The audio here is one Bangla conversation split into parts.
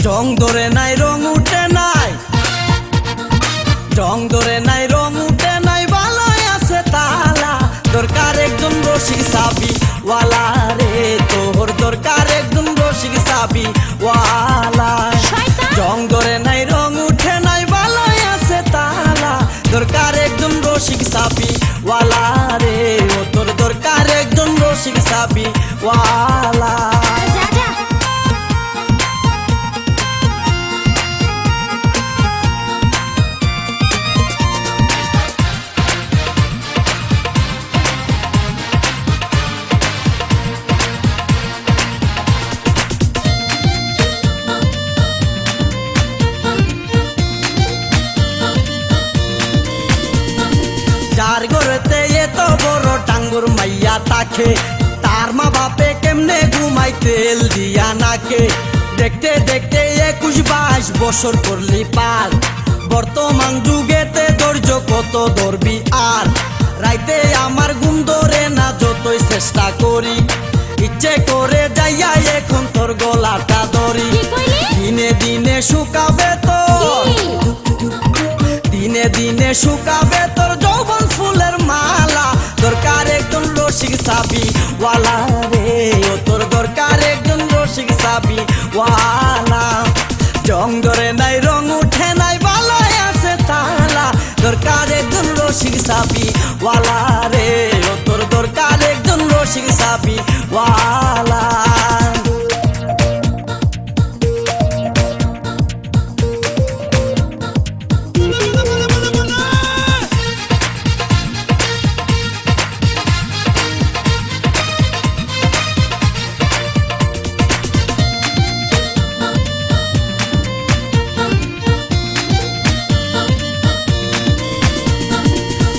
রং ধরে নাই রং উঠে নাই, রং ধরে নাই রং উঠে নাই, বালাই আছে তালা, দরকার একজন রসিক চাবি ওয়ালা রে, তোর দরকার একজন রসিক চাবি ওয়ালা। রং ধরে নাই রং উঠে নাই, বালাই আছে তালা, দরকার একজন রসিক চাবি ওয়ালা রে, ও তোর দরকার একজন রসিক চাবি ওয়ালা। যার ঘরেতে এত বড় টাঙ্গুর মাইয়া তাকে, তার মা বাপে কেমনে ঘুমাই তেল দিয়া নাকে, দেখতে দেখতে 21-22 বছর করলি পার, বর্তমান যুগেতে ধৈর্য কত ধরবি আর, রাইতে আমার ঘুম ধরে না যতই চেষ্টা করি, ইচ্ছে করে যাইয়া এখন তোর গলাটা ধরি, দিনে দিনে শুকাবে তোর, দিনে দিনে শুকাবে তোর যৌবন ফুলের মালা, দরকার একজন রসিক চাবি ওয়ালা রে, ও তোর দরকার একজন রসিক চাবি ওয়ালা। রং ধরে নাই রং উঠে নাই, বালাই আছে তালা, দরকার একজন রসিক চাবি ওয়ালা রে, ও তোর দরকার একজন রসিক চাবি ওয়ালা।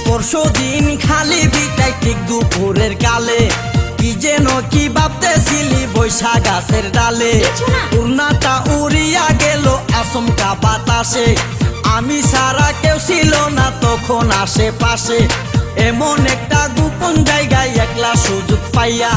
পরশুদিন খালি বিটাই ঠিক দুপুরের কালে, কি যেন কি ভাবতেছিলি বৈশা গাছের ডালে, উড়নাটা উড়িয়া গেল আচমকা বাতাসে, আমি সারা কেউ ছিল না তখন আশেপাশে, এমন একটা গোপন জায়গায় একলা সুযোগ পাইয়া